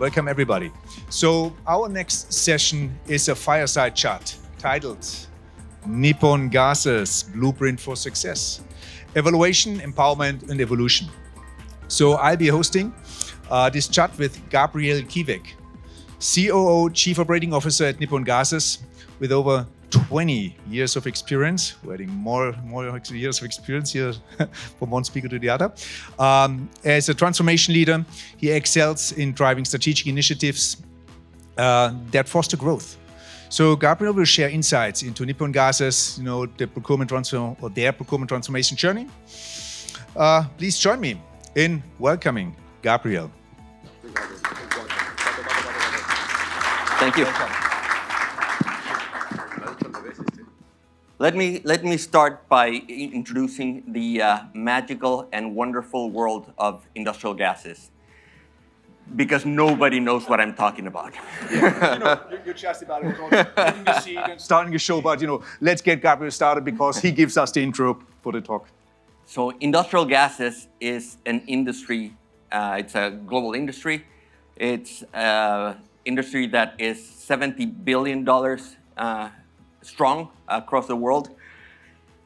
Welcome, everybody. So our next session is a fireside chat titled Nippon Gases Blueprint for Success, Evaluation, Empowerment, and Evolution. So I'll be hosting this chat with Gabriel Kivek, COO, Chief Operating Officer at Nippon Gases, with over 20 years of experience. We're adding more years of experience here from one speaker to the other. As a transformation leader, he excels in driving strategic initiatives that foster growth. So Gabriel will share insights into Nippon Gases, their procurement transformation journey. Please join me in welcoming Gabriel. Thank you. Let me start by introducing the magical and wonderful world of industrial gases, because nobody knows what I'm talking about. You're just about taking a seat and starting a show, but let's get Gabriel started because he gives us the intro for the talk. So industrial gases is an industry. It's a global industry. It's an industry that is $70 billion strong across the world.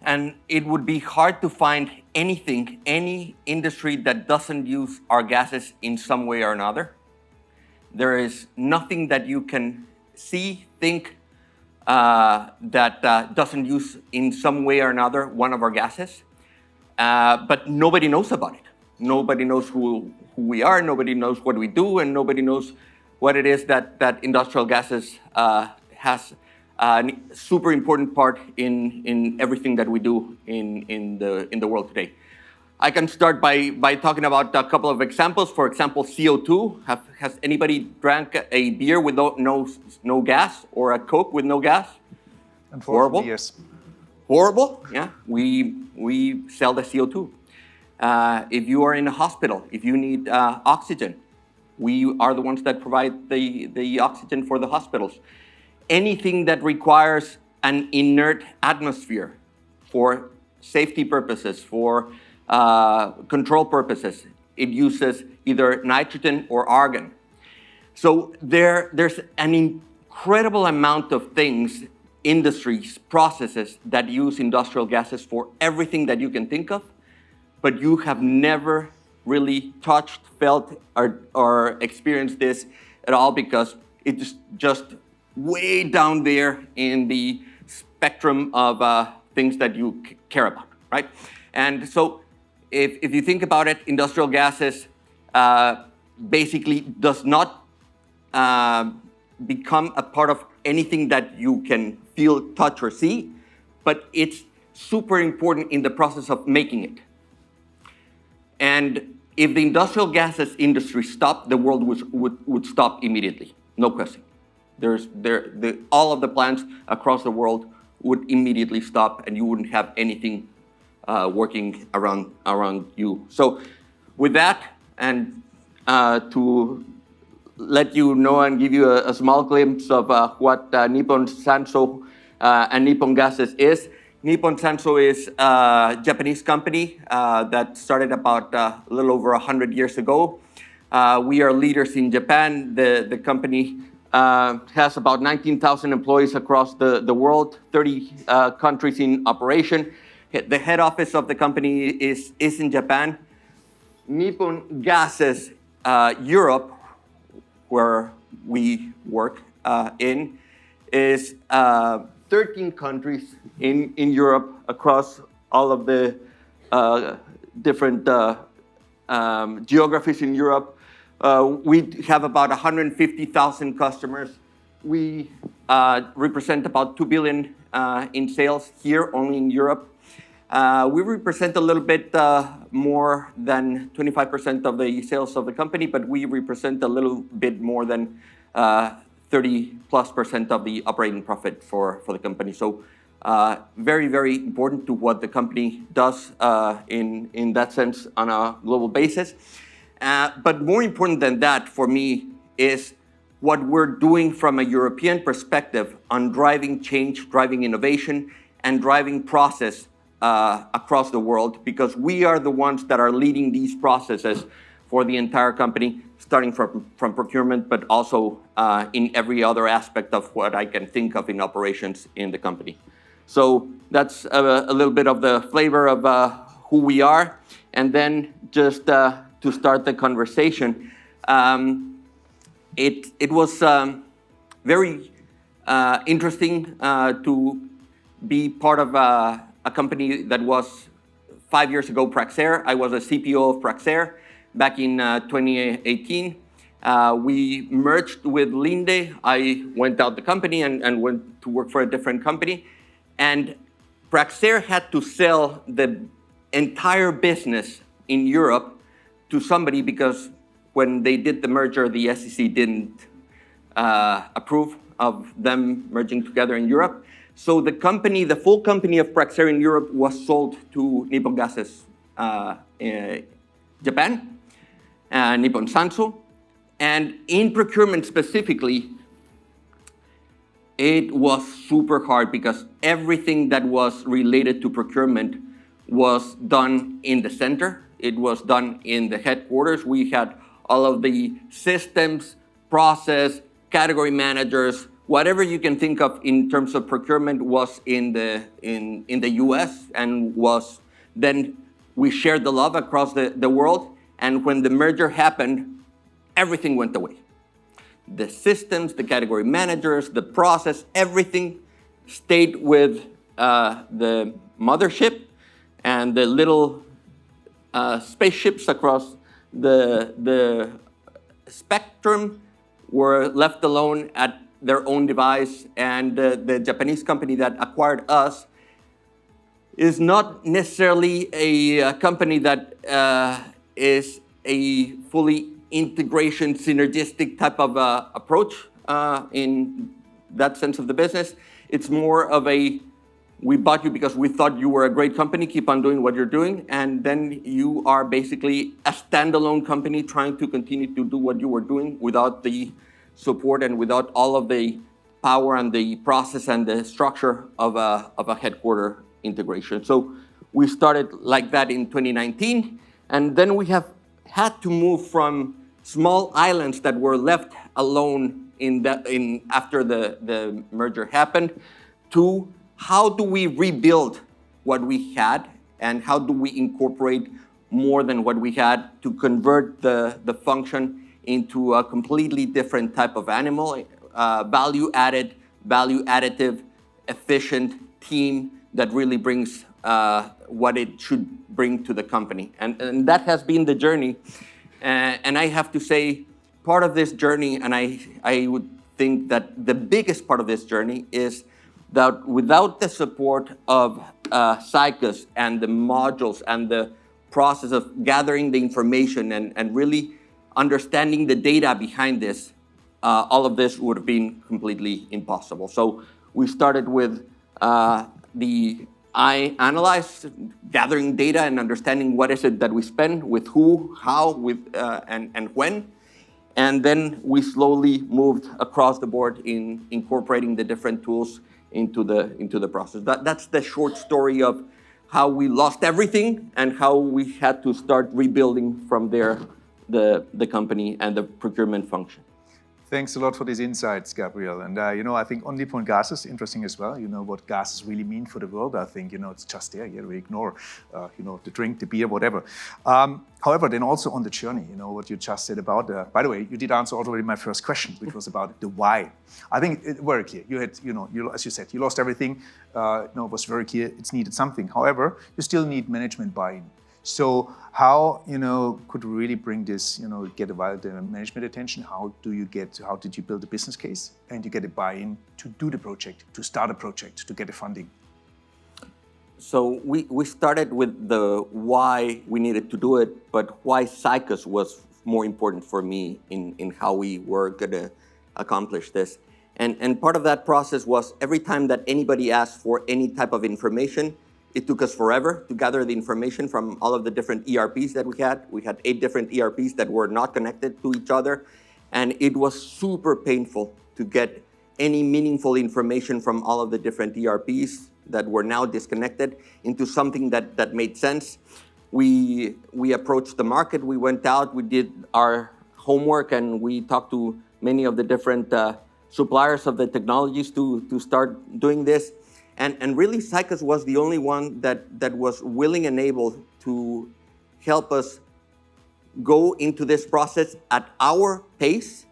And it would be hard to find any industry that doesn't use our gases in some way or another. There is nothing that you can see, think, that doesn't use in some way or another one of our gases. But nobody knows about it. Nobody knows who we are, nobody knows what we do, and nobody knows what it is that industrial gases has a super important part in everything that we do in the world today. I can start by talking about a couple of examples. For example, CO2. Has anybody drank a beer with no gas, or a Coke with no gas? Horrible. Yes. Horrible. Yeah. We sell the CO2. If you are in a hospital, if you need oxygen, we are the ones that provide the oxygen for the hospitals. Anything that requires an inert atmosphere for safety purposes, for control purposes, it uses either nitrogen or argon. So there's an incredible amount of things, industries, processes that use industrial gases for everything that you can think of, but you have never really touched, felt, or experienced this at all because it's just way down there in the spectrum of things that you care about, right? And so if you think about it, industrial gases basically does not become a part of anything that you can feel, touch, or see, but it's super important in the process of making it. And if the industrial gases industry stopped, the world would stop immediately, no question. All of the plants across the world would immediately stop, and you wouldn't have anything working around you. So with that, and to let you know and give you a small glimpse of what Nippon Sanso and Nippon Gases is. Nippon Sanso is a Japanese company that started about a little over 100 years ago. We are leaders in Japan. The company has about 19,000 employees across the world, 30 countries in operation. The head office of the company is in Japan. Nippon Gases Europe, where we work in, is 13 countries in Europe across all of the different geographies in Europe. We have about 150,000 customers. We represent about 2 billion in sales here, only in Europe. We represent a little bit more than 25% of the sales of the company, but we represent a little bit more than 30+% of the operating profit for the company. So very, very important to what the company does in that sense on a global basis. But more important than that for me is what we're doing from a European perspective on driving change, driving innovation, and driving process across the world, because we are the ones that are leading these processes for the entire company, starting from procurement, but also in every other aspect of what I can think of in operations in the company. So that's a little bit of the flavor of who we are. And then just to start the conversation, it was very interesting to be part of a company that was 5 years ago Praxair. I was a CPO of Praxair back in 2018. We merged with Linde. I went out the company and went to work for a different company. And Praxair had to sell the entire business in Europe to somebody because when they did the merger, the SEC didn't approve of them merging together in Europe. So the company, the full company of Praxair in Europe was sold to Nippon Gases Japan, Nippon Sanso. And in procurement specifically, it was super hard because everything that was related to procurement was done in the center. It was done in the headquarters. We had all of the systems, process, category managers, whatever you can think of in terms of procurement was in the US and was then we shared the love across the world. And when the merger happened, everything went away. The systems, the category managers, the process, everything stayed with the mothership, and the little spaceships across the spectrum were left alone at their own device. And the Japanese company that acquired us is not necessarily a company that is a fully integration, synergistic type of approach in that sense of the business. It's more of a, we bought you because we thought you were a great company, keep on doing what you're doing, and then you are basically a standalone company trying to continue to do what you were doing without the support and without all of the power and the process and the structure of a headquarter integration. So we started like that in 2019, and then we have had to move from small islands that were left alone after the merger happened to how do we rebuild what we had and how do we incorporate more than what we had to convert the function into a completely different type of animal, value additive, efficient team that really brings what it should bring to the company. And that has been the journey. And I have to say, part of this journey, and I would think that the biggest part of this journey is that without the support of Zycus and the modules and the process of gathering the information and really understanding the data behind this, all of this would have been completely impossible. So we started with I analyzed, gathering data and understanding what is it that we spend, with who, how, with and when. And then we slowly moved across the board in incorporating the different tools into the process. That's the short story of how we lost everything and how we had to start rebuilding from there the company and the procurement function. Thanks a lot for these insights, Gabriel. And I think on Nippon gases, interesting as well. You know what gases really mean for the world. I think it's just there. We ignore, the drink, the beer, whatever. However, then also on the journey, what you just said about. By the way, you did answer already my first question, which was about the why. I think it very clear. You had, as you said, you lost everything. It was very clear. It's needed something. However, you still need management buy-in. So how could we really bring this, get the management attention? How did you build a business case and you get a buy-in to do the project, to start a project, to get the funding? So we started with the why we needed to do it, but why Zycus was more important for me in how we were going to accomplish this. And part of that process was every time that anybody asked for any type of information, it took us forever to gather the information from all of the different ERPs that we had. We had 8 different ERPs that were not connected to each other. And it was super painful to get any meaningful information from all of the different ERPs that were now disconnected into something that made sense. we approached the market. We went out, we did our homework, and we talked to many of the different suppliers of the technologies to start doing this. And really, Zycus was the only one that was willing and able to help us go into this process at our pace,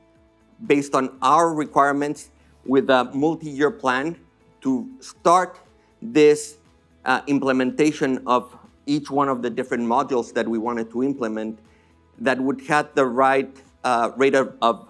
based on our requirements, with a multi-year plan to start this implementation of each one of the different modules that we wanted to implement, that would have the right rate of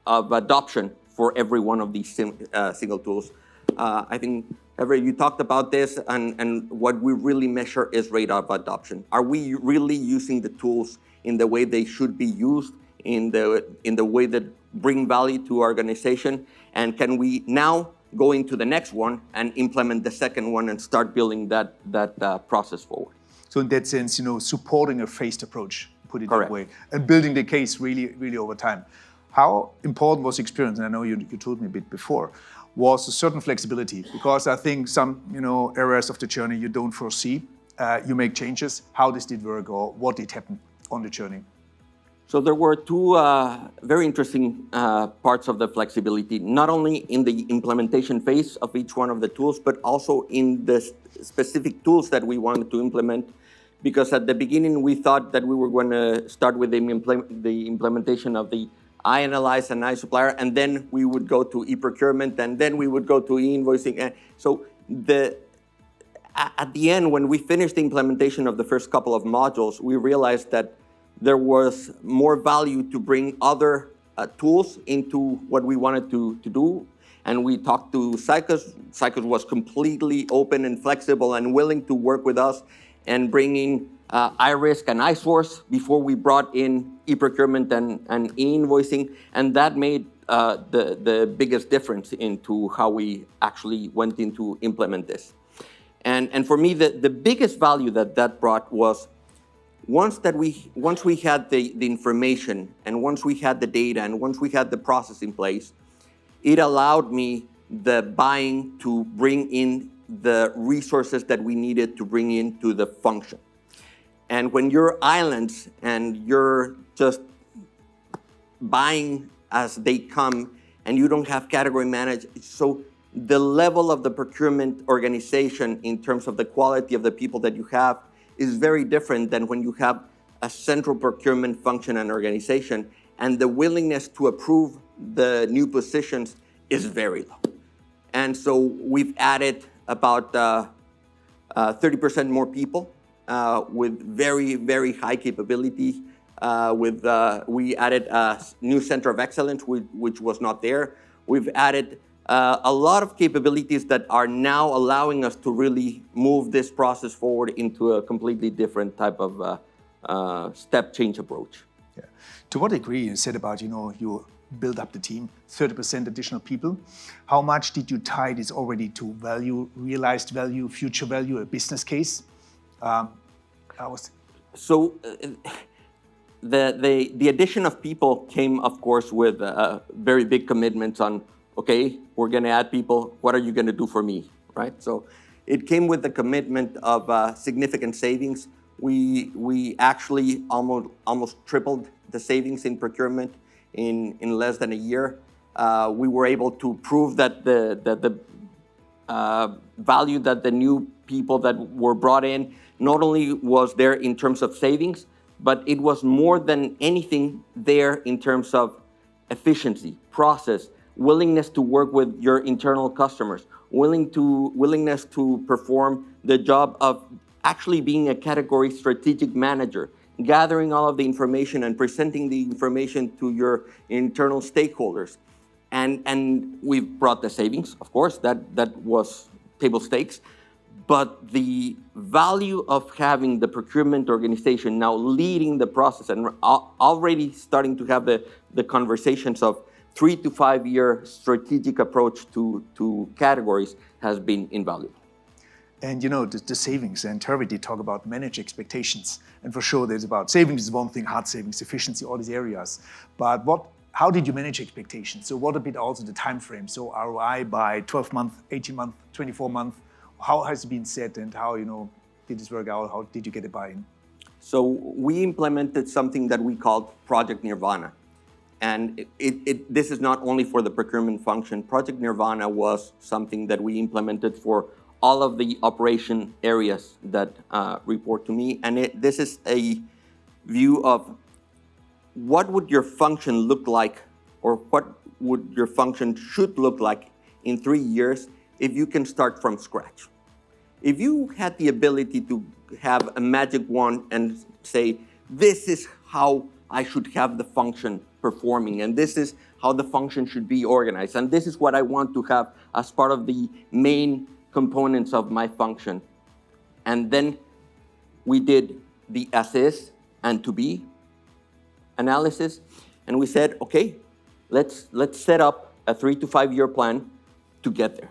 adoption for every one of these single tools. I think, Everett, you talked about this, and what we really measure is rate of adoption. Are we really using the tools in the way they should be used, in the way that bring value to our organization? And can we now go into the next one and implement the second one and start building that process forward? So in that sense, supporting a phased approach, put it Correct. that way, and building the case really over time. How important was experience? And I know you told me a bit before, was a certain flexibility, because I think some areas of the journey you don't foresee. You make changes. How this did work, or what did happen on the journey? So there were two very interesting parts of the flexibility, not only in the implementation phase of each one of the tools, but also in the specific tools that we wanted to implement. Because at the beginning, we thought that we were going to start with the implementation of the iAnalyze and iSupplier, and then we would go to e-procurement, and then we would go to e-invoicing. And so at the end, when we finished the implementation of the first couple of modules, we realized that there was more value to bring other tools into what we wanted to do. And we talked to Zycus. Zycus was completely open and flexible and willing to work with us and bringing iRisk and iSource before we brought in e-procurement and e-invoicing. And that made the biggest difference into how we actually went into implement this. And for me, the biggest value that brought was once we had the information, and once we had the data, and once we had the process in place, it allowed me the buying to bring in the resources that we needed to bring into the function. And when you're islands and you're just buying as they come, and you don't have category management, so the level of the procurement organization in terms of the quality of the people that you have is very different than when you have a central procurement function and organization, and the willingness to approve the new positions is very low. And so we've added about 30% more people with very, very high capability. We added a new center of excellence, which was not there. We've added a lot of capabilities that are now allowing us to really move this process forward into a completely different type of step change approach. Yeah. To what degree, you said about, you build up the team, 30% additional people. How much did you tie this already to value, realized value, future value, a business case? So the addition of people came, of course, with very big commitments on, okay, we're going to add people. What are you going to do for me, right? So it came with the commitment of significant savings. We actually almost tripled the savings in procurement in less than a year. We were able to prove that the value that the new people that were brought in not only was there in terms of savings, but it was more than anything there in terms of efficiency, process, willingness to work with your internal customers, willingness to perform the job of actually being a category strategic manager, gathering all of the information and presenting the information to your internal stakeholders. And we've brought the savings, of course, that was table stakes. But the value of having the procurement organization now leading the process and already starting to have the conversations of 3 to 5 year strategic approach to categories has been invaluable. And the savings, and Terry did talk about manage expectations. And for sure, there's about savings is one thing, hard savings, efficiency, all these areas. But how did you manage expectations? So what a bit also the time frame? So ROI by 12 months, 18 months, 24 months. How has it been set, and how did this work out? How did you get a buy-in? So we implemented something that we called Project Nirvana. And this is not only for the procurement function. Project Nirvana was something that we implemented for all of the operation areas that report to me. And this is a view of what would your function look like, or what would your function should look like in 3 years if you can start from scratch. If you had the ability to have a magic wand and say, this is how I should have the function performing, and this is how the function should be organized, and this is what I want to have as part of the main components of my function. And then we did the as is and to be analysis, and we said, okay, let's set up a 3 to 5 year plan to get there.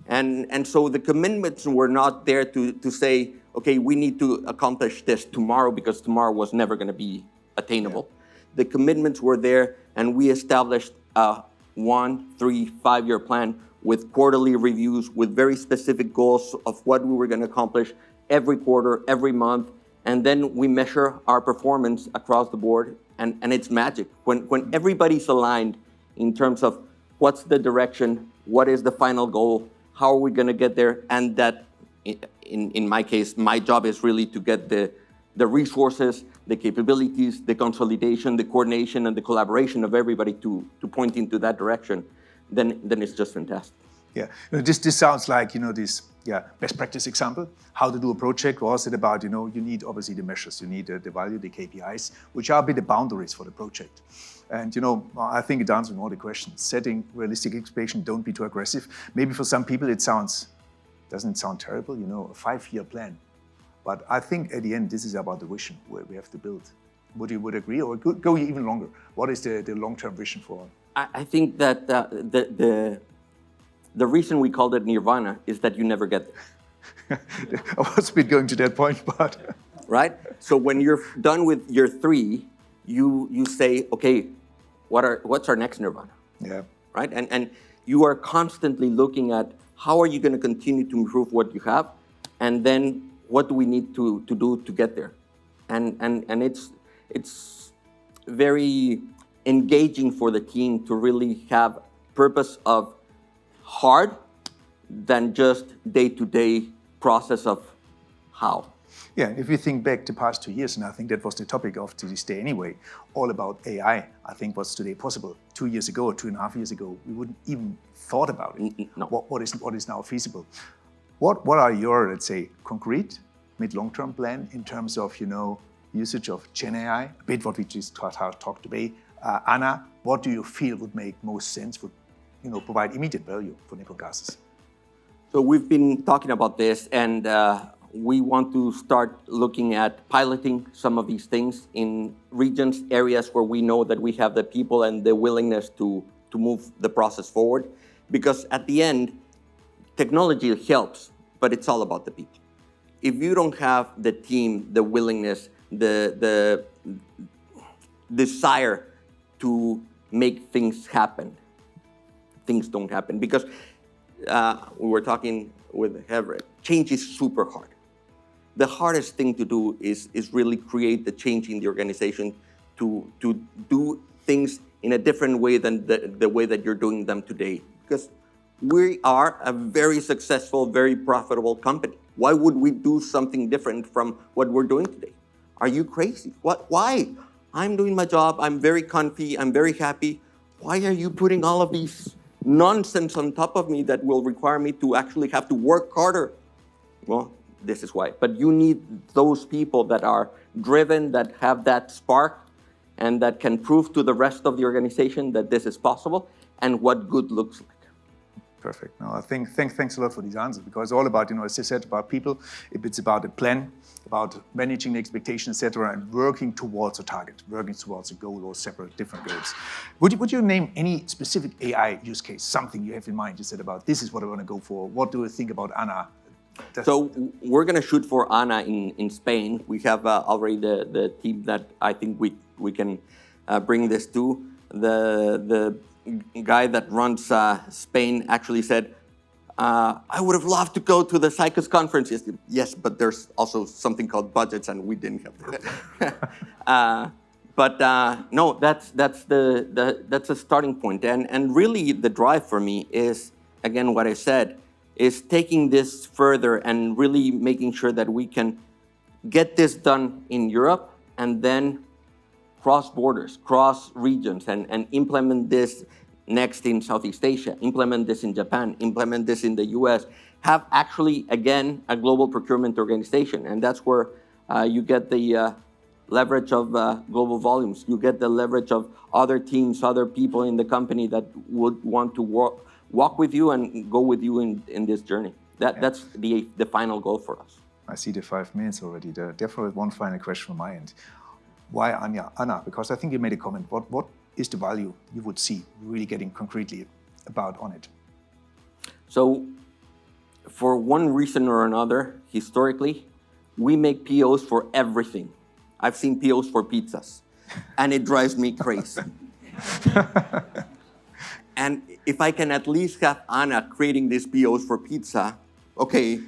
And so the commitments were not there to say, okay, we need to accomplish this tomorrow, because tomorrow was never going to be attainable. Yeah. The commitments were there, and we established a 1, 3, 5 year plan with quarterly reviews, with very specific goals of what we were going to accomplish every quarter, every month. And then we measure our performance across the board, and it's magic. When everybody's aligned in terms of what's the direction, what is the final goal, how are we going to get there, and that, in my case, my job is really to get the resources, the capabilities, the consolidation, the coordination, and the collaboration of everybody to point into that direction, then it's just fantastic. Yeah, this sounds like, this best practice example. How to do a project. Was it about, you need obviously the measures, you need the value, the KPIs, which are a bit the boundaries for the project. And, I think it answers all the questions. Setting realistic expectations, don't be too aggressive. Maybe for some people it doesn't sound terrible, a 5-year plan. But I think at the end, this is about the vision where we have to build. Would you agree, or go even longer? What is the long-term vision for? I think that the reason we called it Nirvana is that you never get there. I was a bit going to that point, but... Right? So when you're done with your 3, you say, okay, what's our next Nirvana? Yeah. Right? And you are constantly looking at how are you going to continue to improve what you have, and then what do we need to do to get there? And it's very engaging for the team to really have purpose of hard than just day-to-day process of how. Yeah, if you think back the past 2 years, and I think that was the topic of this day anyway, all about AI, I think what's today possible. 2 years ago or 2.5 years ago, we wouldn't even thought about it. No. What is now feasible? What are your, let's say, concrete mid-long-term plan in terms of, usage of Gen AI? A bit what we just talked today. Anna, what do you feel would make most sense, would provide immediate value for Nippon Gases? So we've been talking about this, and we want to start looking at piloting some of these things in regions, areas where we know that we have the people and the willingness to move the process forward. Because at the end, technology helps, but it's all about the people. If you don't have the team, the willingness, the desire to make things happen, things don't happen. Because we were talking with Everett, change is super hard. The hardest thing to do is really create the change in the organization to do things in a different way than the way that you're doing them today. Because we are a very successful, very profitable company. Why would we do something different from what we're doing today? Are you crazy? Why? I'm doing my job. I'm very comfy. I'm very happy. Why are you putting all of these nonsense on top of me that will require me to actually have to work harder? Well, this is why. But you need those people that are driven, that have that spark, and that can prove to the rest of the organization that this is possible and what good looks like. Perfect. No, I think thanks a lot for these answers, because it's all about, as I said, about people. It's about a plan, about managing the expectation, etc., and working towards a target, working towards a goal or separate different goals. Would you name any specific AI use case, something you have in mind? You said about this is what I want to go for. What do you think about Anna? So we're going to shoot for Anna in Spain. We have already the team that I think we can bring this to. The guy that runs Spain actually said, I would have loved to go to the Zycus conference. Yes, but there's also something called budgets, and we didn't have that. No, that's a starting point. And really the drive for me is, again, what I said, is taking this further and really making sure that we can get this done in Europe and then cross borders, cross regions, and implement this next in Southeast Asia, implement this in Japan, implement this in the US, have actually, again, a global procurement organization. And that's where you get the leverage of global volumes. You get the leverage of other teams, other people in the company that would want to walk with you and go with you in this journey. That's the final goal for us. I see the 5 minutes already. Therefore, one final question from my end. Why Anna? Because I think you made a comment. What is the value you would see really getting concretely about on it? So, for one reason or another, historically, we make POs for everything. I've seen POs for pizzas, and it drives me crazy. And if I can at least have Anna creating these POs for pizza, okay,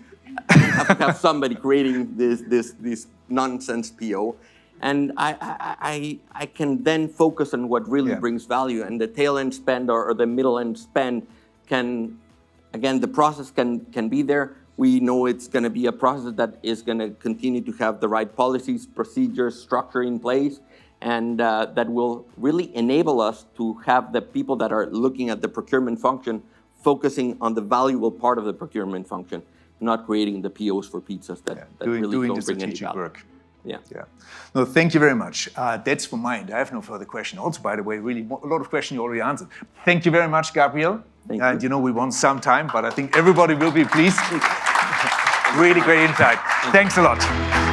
I have to have somebody creating this nonsense PO. And I can then focus on what really brings value, and the tail end spend or the middle end spend can, again, the process can be there. We know it's going to be a process that is going to continue to have the right policies, procedures, structure in place, and that will really enable us to have the people that are looking at the procurement function focusing on the valuable part of the procurement function, not creating the POs for pizzas that really don't bring any value. Work. Yeah. No, thank you very much. That's from my end. I have no further question. Also, by the way, really a lot of questions you already answered. Thank you very much, Gabriel. Thank you. We want some time, but I think everybody will be pleased. Really great insight. Thanks a lot.